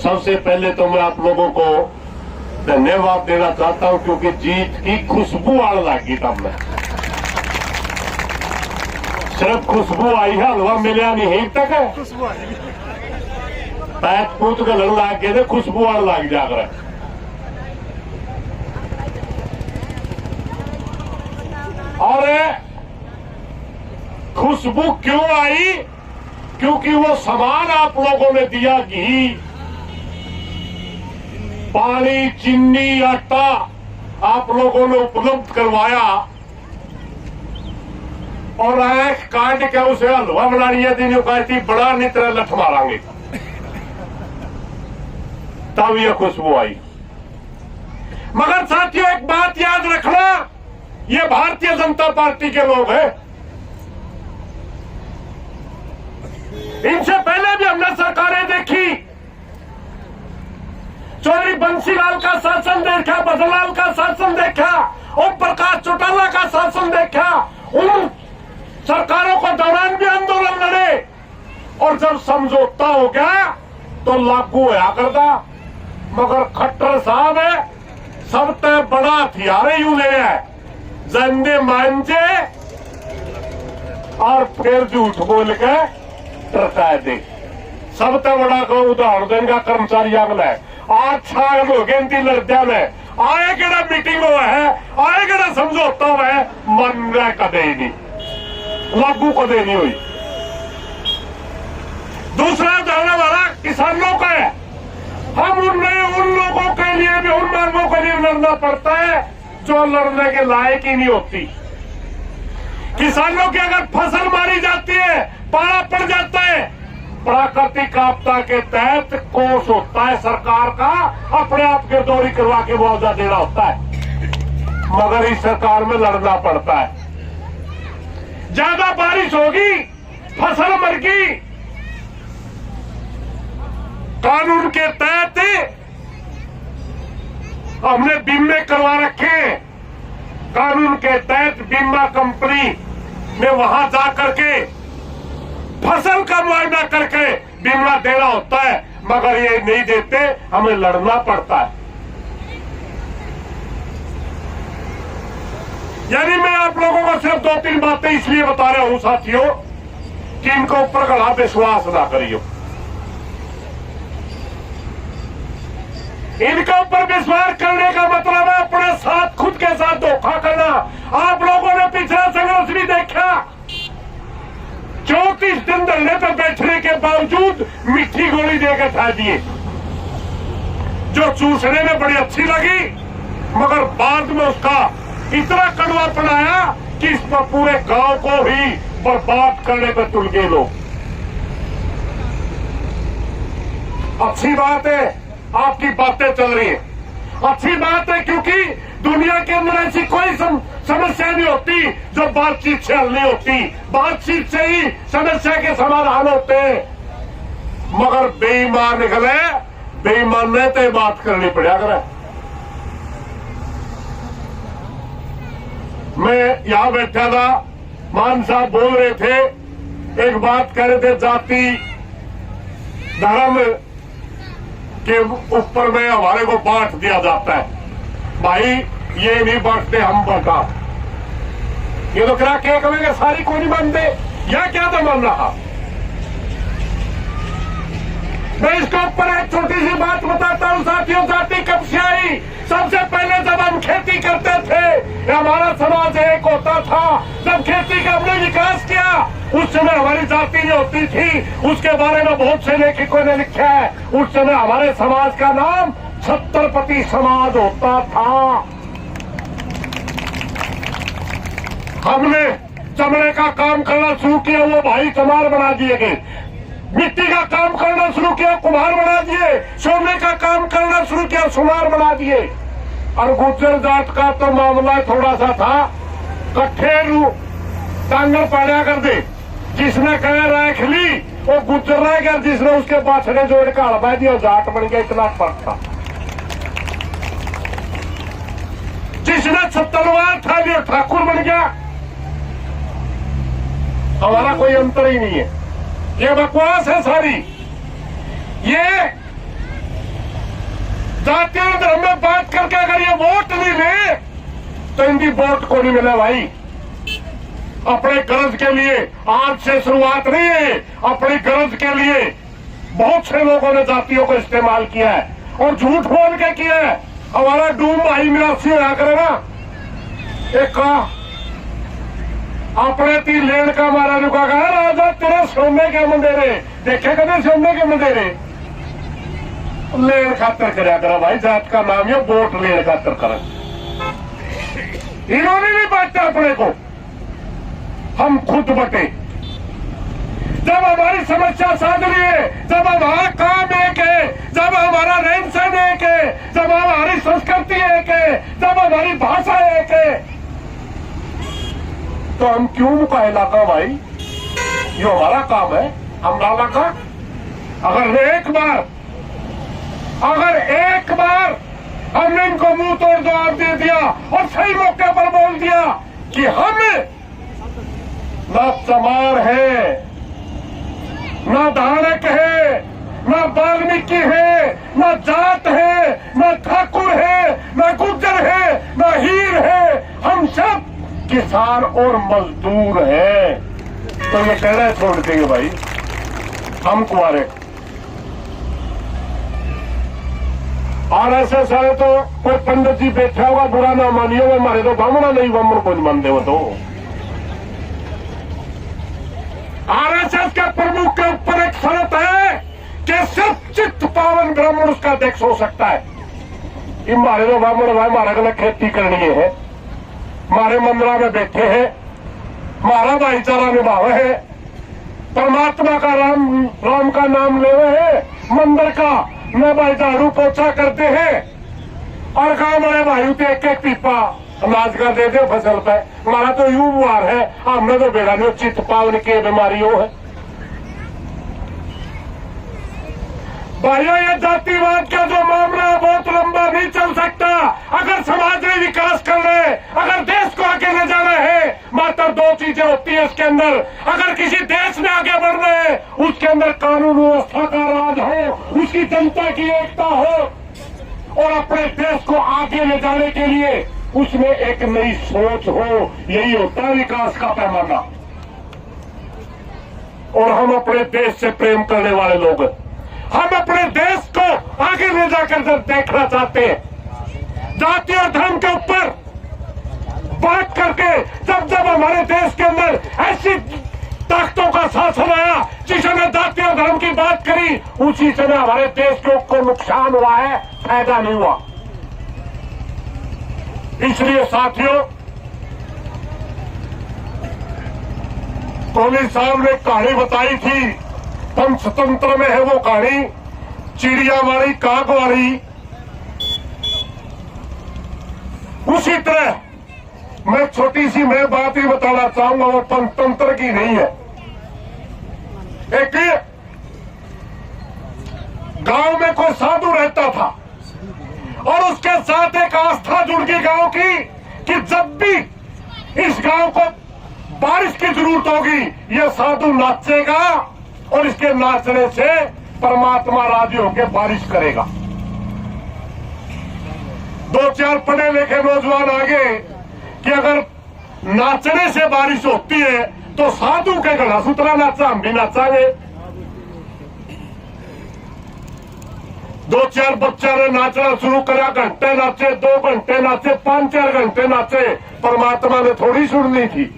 सबसे पहले तो मैं आप लोगों को धन्यवाद देना चाहता हूं, क्योंकि जीत की खुशबू आने लगी तब में। सिर्फ खुशबू आई है, हलवा मिले नहीं है तक है। पैत पूत गलन लग गए, खुशबू आने लग जाकर। और खुशबू क्यों आई? क्योंकि वो सामान आप लोगों ने दिया, घी, पानी, चीनी, आटा आप लोगों ने उपलब्ध करवाया, और आंख काट के उसे हलवा बनानी है दिन कहती बड़ा नहीं तरह लठ मारांगे, तब यह खुशबू आई। मगर साथियों एक बात याद रखना, ये भारतीय जनता पार्टी के लोग हैं। इनसे पहले भी हमने सरकारें देखी, चौधरी बंसीलाल का शासन देखा, बदलाल का शासन देखा, ओम प्रकाश चौटाला का शासन देखा। उन सरकारों को दौरान भी आंदोलन लड़े, और जब समझौता हो गया तो लागू होया करता। मगर खट्टर साहब है, सबसे बड़ा हथियार यूं ले है, जंदे मांझे और फिर झूठ बोल के टरका दे। सबसे बड़ा को उदाहरण देगा कर्मचारी अगला है, आज छाग हो गए इनकी लड़कियां में आए केड़ा मीटिंग हुआ है, आए केड़ा समझौता हुआ है, मन रहा कदे ही नहीं, लागू कदे नहीं हुई। दूसरा उदाहरण हमारा किसानों का है। हम उन लोगों के लिए भी, उन मांगों के लिए लड़ना पड़ता है जो लड़ने के लायक ही नहीं होती। किसानों की अगर फसल मारी जाती है, पाला पड़ जाता है, प्राकृतिक आपदा के तहत कोष होता है सरकार का, अपने आप गिरदौरी करवा के मुआवजा देना होता है। मगर इस सरकार में लड़ना पड़ता है। ज्यादा बारिश होगी, फसल मर गई, कानून के तहत हमने बीमे करवा रखे। कानून के तहत बीमा कंपनी ने वहां जाकर के फसल का मुआवजा करके बीमा देना होता है, मगर ये नहीं देते, हमें लड़ना पड़ता है। यानी मैं आप लोगों को सिर्फ 2-3 बातें इसलिए बता रहा हूं साथियों कि इनको ऊपर गला विश्वास ना करियो। इनके ऊपर विश्वास करने का मतलब है अपने साथ, खुद के साथ धोखा करना। आप लोगों ने पिछला संघर्ष भी देखा, 34 दिन धरने पर बैठने के बावजूद मीठी गोली देकर खा दिए, जो चूसने में बड़ी अच्छी लगी, मगर बाद में उसका इतना कड़वापन आया कि इस पर पूरे गांव को ही बर्बाद करने पर तुल गए लोग। अच्छी बात है आपकी बातें चल रही है, अच्छी बात है, क्योंकि दुनिया के अंदर ऐसी कोई समस्या नहीं होती जो बातचीत से हल नहीं होती। बातचीत से ही समस्या के समाधान होते हैं। मगर बेईमान निकले, बेईमान ने तो बात करनी पड़ा करे। मैं यहां बैठा था, मान साहब बोल रहे थे, एक बात कह रहे थे, जाति धर्म के ऊपर में हमारे को बांट दिया जाता है। भाई ये नहीं बांटते हम बता, ये तो क्या कहेंगे सारी को नहीं मानते, या क्या तो मान रहा। मैं इसके ऊपर एक छोटी सी बात बताता हूं साथियों। जाति कब से आई? सबसे पहले जब हम खेती करते थे, हमारा समाज एक होता था। जब खेती का हमने विकास किया, उस समय हमारी जाति नहीं होती थी, उसके बारे में बहुत से लेखकों ने लिखा है। उस समय हमारे समाज का नाम छत्रपति समाज होता था। हमने चमड़े का काम करना शुरू किया, वो भाई चमार बना दिए गए। मिट्टी का काम करना शुरू किया, कुम्हार बना दिए। सोने का काम करना शुरू किया, सुनार बना दिए। और गुर्जर जाट का तो मामला थोड़ा सा था, कट्ठे टांगल पाड़ा कर दे, जिसने कह रख ली वो गुर्जर रह गया, जिसने उसके बाछड़े जोड़ के हड़बा दिया जाट बन गया। इतना फर्क था। जिसने छत्तरवार था ये ठाकुर बन गया। हमारा कोई अंतर ही नहीं है। ये बकवास है सारी। ये जातीय धर्म में बात करके अगर ये वोट नहीं ले तो इनकी वोट को नहीं मिला भाई। अपने गरज के लिए आज से शुरुआत नहीं है, अपनी गरज के लिए बहुत से लोगों ने जातियों को इस्तेमाल किया है और झूठ बोल के किया है। हमारा डूम भाई मिरासी होया करे ना, एक अपने ती लेन का मारा रुका कहा राजा तेरे सोने के मंदिरे देखे कदे सोने के मंदिरे लेन खातर कराया करा भाई। जात का नाम है वोट लेन खातर कर। इन्होंने नहीं बांटा अपने को, हम खुद बटे। जब हमारी समस्या साध लिए, जब हमारा काम एक है, जब हमारा रहन सहन एक है, जब हमारी संस्कृति एक है, जब हमारी भाषा एक है, तो हम क्यों मुकाबला का भाई? ये हमारा काम है, हम लाला का। अगर एक बार हमने इनको मुंह तोड़ जवाब दे दिया और सही मौके पर बोल दिया कि हम ना चमार है, ना धारक है, ना वाल्मीकि है, ना जाट है, ना ठाकुर है, ना गुर्जर है, ना हीर है, हम सब किसान और मजदूर हैं। तो ये कहना है छोड़ देंगे भाई हम कुआरे। और ऐसे सारे तो कोई पंडित जी बैठा होगा, बुरा ना मानियो, वो हमारे तो बामना नहीं, बामन को नहीं मानते वो तो। आरएसएस के प्रमुख के ऊपर एक शर्त है कि सिर्फ चित्त पावन ब्राह्मण उसका अध्यक्ष हो सकता है। हमारे तो ब्राह्मण भाई हमारे गलत खेती करनी है, हमारे मंदिरा में बैठे हैं, हमारा भाईचारा निभावे है, परमात्मा का राम का नाम ले रहे हैं, मंदिर का न भाई झाड़ू पोछा करते हैं और गांव बड़े भाई पे एक एक पीपा अनाज का दे दे फसल पे। हमारा तो यूं बुआर है, हमने तो बेड़ा नहीं चित्त पावन की बीमारियों है। भाइयों ये जातिवाद का जो मामला बहुत लंबा नहीं चल सकता। अगर समाज में विकास करना है, अगर देश को आगे ले जाना है, मात्र दो चीजें होती है इसके अंदर। अगर किसी देश में आगे बढ़ना है, उसके अंदर कानून व्यवस्था का राज हो, उसकी जनता की एकता हो और अपने देश को आगे ले जाने के लिए उसमें एक नई सोच हो, यही होता है विकास का पैमाना। और हम अपने देश से प्रेम करने वाले लोग हैं, हम अपने देश को आगे ले जाकर जब देखना चाहते हैं। जाति और धर्म के ऊपर बात करके जब हमारे देश के अंदर ऐसी ताकतों का शासन आया जिसने जाति और धर्म की बात करी, उसी समय हमारे देश को नुकसान हुआ है, फायदा नहीं हुआ। इसलिए साथियों, कोहली साहब ने कहानी बताई थी, पंचतंत्र में है वो कहानी, चिड़िया वाली काग वाली। उसी तरह मैं छोटी सी मैं बात ही बताना चाहूंगा, वो पंचतंत्र की नहीं है। एक गांव में कोई साधु रहता था और उसके साथ एक आस्था जुड़ गई गांव की कि जब भी इस गांव को बारिश की जरूरत होगी, यह साधु नाचेगा और इसके नाचने से परमात्मा राजी होकर बारिश करेगा। दो चार पढ़े लिखे नौजवान आगे कि अगर नाचने से बारिश होती है तो साधु के गला सुतरा नाचा, हम भी नाचांगे। दो चार बच्चा ने नाचना शुरू करा, घंटे नाचे, 2 घंटे नाचे, 5-4 घंटे नाचे, परमात्मा ने थोड़ी सुननी थी।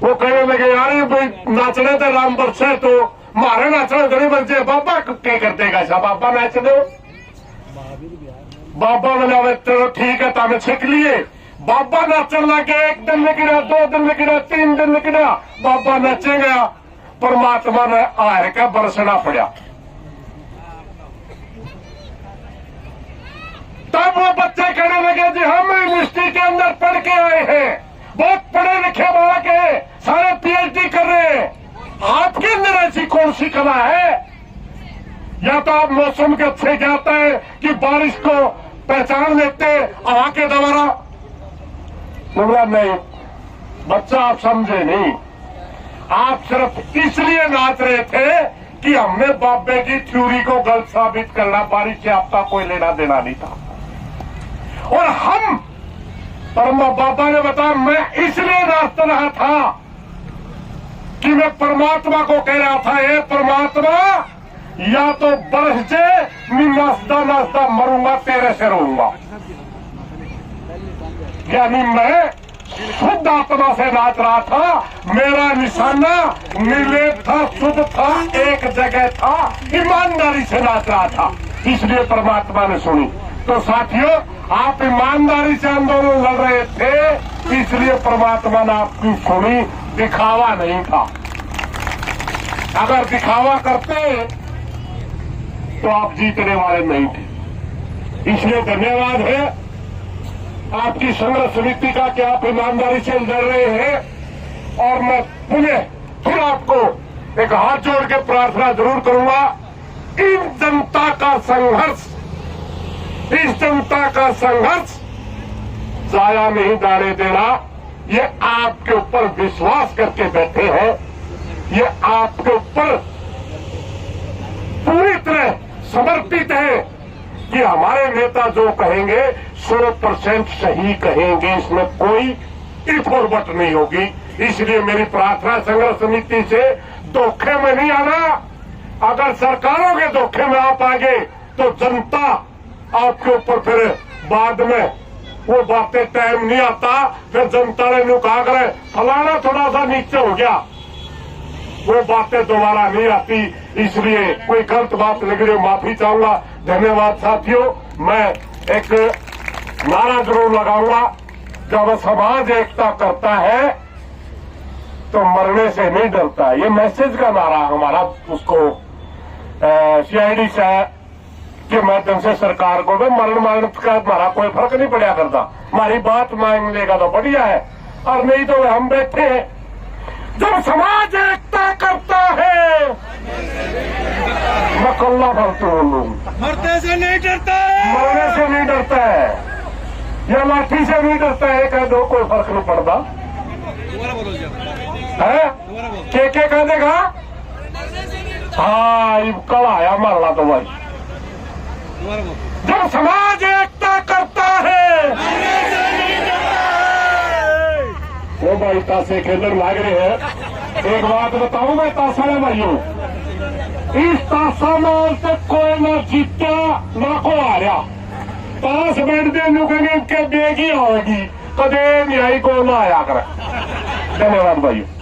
वो कहने लगे यार ये भाई नाचने तो राम बरसे तो मारे नाचने घड़ी बरसे, बाबा क्या कर देगा ऐसा, बाबा नाच दो। बाबा बोला चलो ठीक है, तो सीख लिए। बाबा नाचने लगे, 1 दिन निकला, 2 दिन निकला, 3 दिन निकला, बाबा नाचे गया, परमात्मा ने आए का बरसना पड़ा। तब वो बच्चे कहने लगे जी हम यूनिवर्सिटी के अंदर पढ़ के आए हैं, बहुत पढ़े लिखे बालक है, सारे पीएचडी कर रहे हैं, आपके अंदर ऐसी कौन सी कला है? या तो आप मौसम के अच्छे जाता है कि बारिश को पहचान लेते हवा के द्वारा? बोला नहीं बच्चा, आप समझे नहीं, आप सिर्फ इसलिए नाच रहे थे कि हमने बाबे की थ्योरी को गलत साबित करना, बारिश से आपका कोई लेना देना नहीं था। और हम परमा बाबा ने बताया, मैं इसलिए नाचता रहा था कि मैं परमात्मा को कह रहा था, हे परमात्मा या तो बरस जे, मैं नाचता नाचता मरूंगा, तेरे से रहूंगा। यानी मैं शुद्ध आत्मा से नाच रहा था, मेरा निशाना नीले था, शुद्ध था, एक जगह था, ईमानदारी से नाच रहा था, इसलिए परमात्मा ने सुनी। तो साथियों, आप ईमानदारी से आंदोलन लड़ रहे थे, इसलिए परमात्मा ने आपकी सुनी, दिखावा नहीं था। अगर दिखावा करते तो आप जीतने वाले नहीं थे। इसलिए धन्यवाद है आपकी संघर्ष समिति का कि आप ईमानदारी से लड़ रहे हैं। और मैं पुनः फिर आपको एक हाथ जोड़ के प्रार्थना जरूर करूंगा, इन जनता का संघर्ष, इस जनता का संघर्ष जाया नहीं जाने देना। ये आपके ऊपर विश्वास करके बैठे हैं, ये आपके ऊपर पूरी तरह समर्पित है कि हमारे नेता जो कहेंगे 100% सही कहेंगे, इसमें कोई इफ और बट नहीं होगी। इसलिए मेरी प्रार्थना संघर्ष समिति से धोखे में नहीं आना। अगर सरकारों के धोखे में आप आ गए तो जनता आपके ऊपर फिर बाद में वो बातें टाइम नहीं आता, फिर जनता ने नु कहा करे फलाना थोड़ा सा नीचे हो गया, वो बातें दोबारा नहीं आती। इसलिए कोई गलत बात लग रही हो, माफी चाहूंगा। धन्यवाद साथियों। मैं एक नारा जरूर लगाऊंगा, जब समाज एकता करता है तो मरने से नहीं डरता। ये मैसेज का नारा हमारा उसको सीआईडी से के माध्यम से सरकार को भी मरण का हमारा कोई फर्क नहीं पड़ा करता। हमारी बात मान लेगा तो बढ़िया है, और नहीं तो हम बैठे हैं। जब समाज एकता करता है, मैं कल्ला फालतू बोलूं, मरने से नहीं डरता है, मरने से नहीं डरता है, या लाठी से नहीं डरता है, कह दो कोई फर्क नहीं पड़ता है। के कह देगा हाँ कल आया मरना तो भाई। जब समाज एकता करता है, वो भाई ताशे खेलने लाग रहे हैं। एक बात बताऊं मैं ताशा में भाइयों, इस ताशा में से कोई ना जीता ना को आ रहा। पास बैठते नुकेंगे के बेगी होगी, कदे नहीं आई को ना आया कर। धन्यवाद भाइयों।